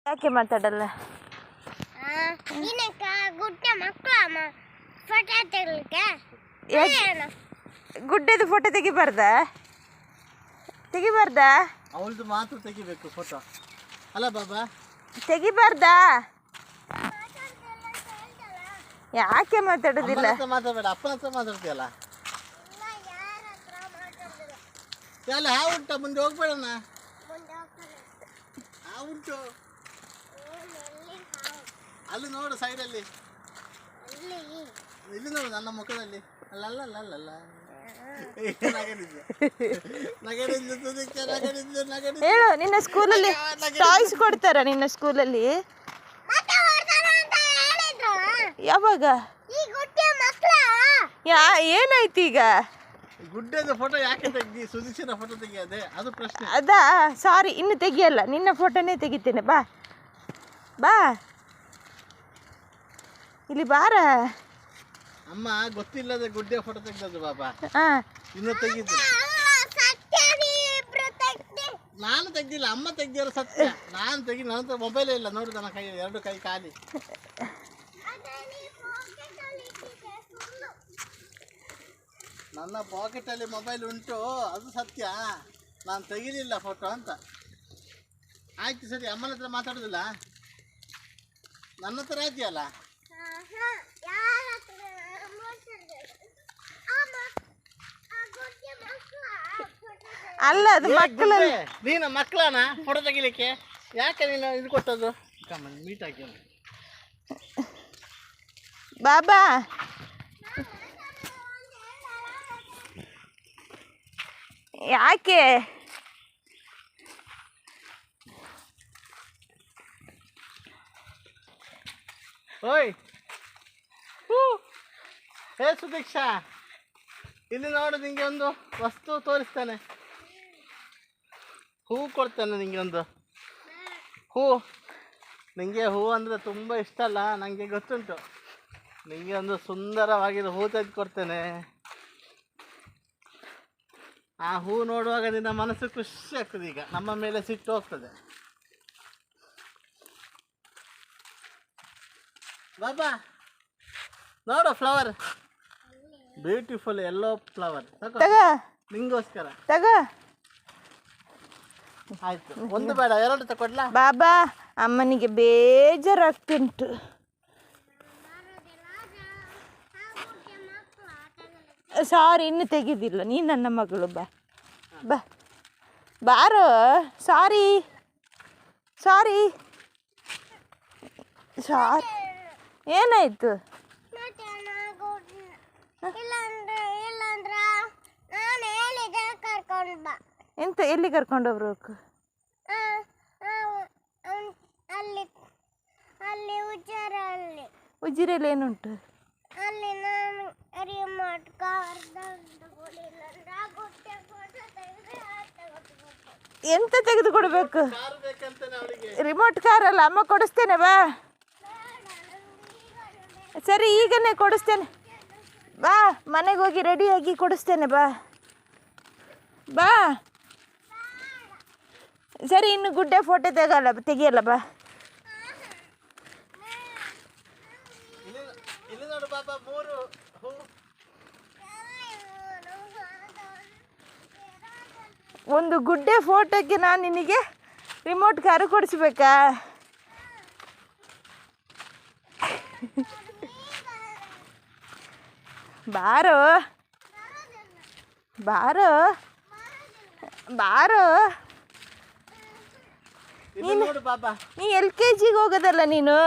ಯಾಕೆ ಮಾತಾಡಲ್ಲ? ಗುಡ್ಡೆದು ಫೋಟೋ ತೆಗಿಬಾರ್ದಾ? ಅವಳದು ಮಾತ್ರ ತೆಗಿಬೇಕು ಫೋಟೋ ಅಲ್ಲ ಬಾಬಾ? ತೆಗಿಬಾರ್ದಾ? ಯಾಕೆ ಮಾತಾಡೋದಿಲ್ಲ? ಮಾತಾಡಬೇಡ, ಅಪ್ಪನ ಹತ್ರ ಮಾತಾಡ್ತೀಯಲ್ಲ. ಎಲ್ಲ ಹಾವು ಉಂಟ, ಮುಂದೆ ಹೋಗ್ಬೇಡಣ್ಣ. ಹಾವು ಉಂಟು ಅಲ್ಲಿ ನೋಡು, ಸೈಡಲ್ಲಿ ಇಲ್ಲಿ ನೋಡು, ನನ್ನ ಮುಖದಲ್ಲಿ. ಅಲ್ಲಲ್ಲ ಹೇಳು, ನಿನ್ನ ಸ್ಕೂಲಲ್ಲಿ ಟಾಯ್ಸ್ ಕೊಡ್ತಾರ? ನಿನ್ನ ಸ್ಕೂಲಲ್ಲಿ ಯಾವಾಗ? ಏನಾಯ್ತು ಈಗ? ಗುಡ್ಡದ ಫೋಟೋ ಯಾಕೆ ತೆಗ್ದಿ? ಸುದೀಕ್ಷನ ಫೋಟೋ ತೆಗಿಯೋದೆ ಅದು ಪ್ರಶ್ನೆ. ಅದಾ? ಸಾರಿ, ಇನ್ನು ತೆಗಿಯಲ್ಲ, ನಿನ್ನ ಫೋಟೋನೇ ತೆಗಿತೇನೆ. ಬಾ ಬಾ, ಇಲ್ಲಿ ಬಾರ. ಅಮ್ಮ ಗೊತ್ತಿಲ್ಲದೆ ಗುಡ್ಡೆ ಫೋಟೋ ತೆಗ್ದದ್ದು ಬಾಬಾ. ಇನ್ನು ತೆಗಿದ್ದು ನಾನು ತೆಗ್ದಿಲ್ಲ, ಅಮ್ಮ ತೆಗ್ದಿರೋ ಸತ್ಯ. ನಾನು ತೆಗಿ, ನನ್ನ ಹತ್ರ ಮೊಬೈಲೇ ಇಲ್ಲ. ನೋಡು, ನನ್ನ ಕೈ ಎರಡು ಕೈ ಖಾಲಿ. ನನ್ನ ಪಾಕೆಟಲ್ಲಿ ಮೊಬೈಲ್ ಉಂಟು, ಅದು ಸತ್ಯ. ನಾನು ತೆಗಿಲಿಲ್ಲ ಫೋಟೋ ಅಂತ. ಆಯ್ತು ಸರಿ, ಅಮ್ಮನ ಹತ್ರ ಮಾತಾಡೋದಿಲ್ಲ, ನನ್ನ ಹತ್ರ ಇದೆಯಲ್ಲ. ಅಲ್ಲ, ಅದು ಮಕ್ಕಳು. ನೀನು ಮಕ್ಕಳನ ಫೋಟೋ ತೆಗಿಲಿಕ್ಕೆ ಯಾಕೆ ನೀನು ಇದು ಕೊಟ್ಟದ್ದು? ಮೀಟ್ ಹಾಕಿ ಬಾಬಾ. ಯಾಕೆ? ಓಯ್ ಹೇ ಸುದೀಕ್ಷಾ, ಇಲ್ಲಿ ನೋಡು, ನಿಂಗೆ ಒಂದು ವಸ್ತು ತೋರಿಸ್ತೇನೆ. ಹೂ ಕೊಡ್ತೇನೆ ನಿಂಗೆ ಒಂದು ಹೂ. ನಿಂಗೆ ಹೂ ಅಂದರೆ ತುಂಬ ಇಷ್ಟ ಅಲ್ಲ, ನನಗೆ ಗೊತ್ತುಂಟು. ನಿಂಗೆ ಒಂದು ಸುಂದರವಾಗಿರೋ ಹೂ ತೆಗೆದು ಕೊಡ್ತೇನೆ. ಆ ಹೂ ನೋಡುವಾಗ ನಿನ್ನ ಮನಸ್ಸು ಖುಷಿ ಆಗ್ತದೆ. ಈಗ ನಮ್ಮ ಮೇಲೆ ಸಿಟ್ಟು ಹೋಗ್ತದೆ. ಬಾಬಾ ನೋಡು, ಫ್ಲವರ್, ಬ್ಯೂಟಿಫುಲ್ ಯೆಲ್ಲೋ ಫ್ಲವರ್. ನಿಂಗೋಸ್ಕರ ಆಯ್ತು. ಒಂದು ಬೇಡ, ಎರಡು ತಗೊಡ್ಲಾ? ಬಾಬಾ, ಅಮ್ಮನಿಗೆ ಬೇಜಾರಾಗ್ತುಂಟು. ಸಾರಿ, ಇನ್ನು ತೆಗೆದಿಲ್ಲ. ನೀ ನನ್ನ ಮಗಳು. ಬಾ ಬಾ ಬಾರೋ. ಸಾರಿ ಸಾರಿ ಸಾರಿ. ಏನಾಯ್ತು? ಎಂತ? ಎಲ್ಲಿ ಕರ್ಕೊಂಡು ಹೋಗ್ಬೇಕು? ಉಜಿರೆಯಲ್ಲಿ ಏನುಂಟು? ಎಂತ ತೆಗೆದು ಕೊಡಬೇಕು? ರಿಮೋಟ್ ಕಾರ್ ಅಲ್ಲ, ಅಮ್ಮ ಕೊಡಿಸ್ತೇನೆ. ಬಾ ಸರಿ, ಈಗನೇ ಕೊಡಿಸ್ತೇನೆ. ಬಾ, ಮನೆಗೆ ಹೋಗಿ ರೆಡಿಯಾಗಿ ಕೊಡಿಸ್ತೇನೆ. ಬಾ ಬಾ. ಸರಿ, ಇನ್ನು ಗುಡ್ಡೆ ಫೋಟೋ ತೆಗಿಯಲ್ಲ. ಬಾ. ಒಂದು ಗುಡ್ಡೆ ಫೋಟೋಕ್ಕೆ ನಾನು ನಿನಗೆ ರಿಮೋಟ್ ಕಾರು ಕೊಡಿಸ್ಬೇಕಾ? ಬಾರೋ ಬಾರೋ ಬಾರೋ. ನೀ LKG ಹೋಗೋದಲ್ಲ ನೀನು?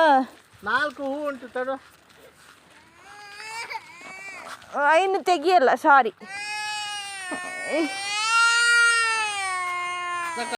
4 ಹೂ ಉಂಟು, ತಡು. ಇನ್ನು ತೆಗಿಯಲ್ಲ, ಸಾರಿ.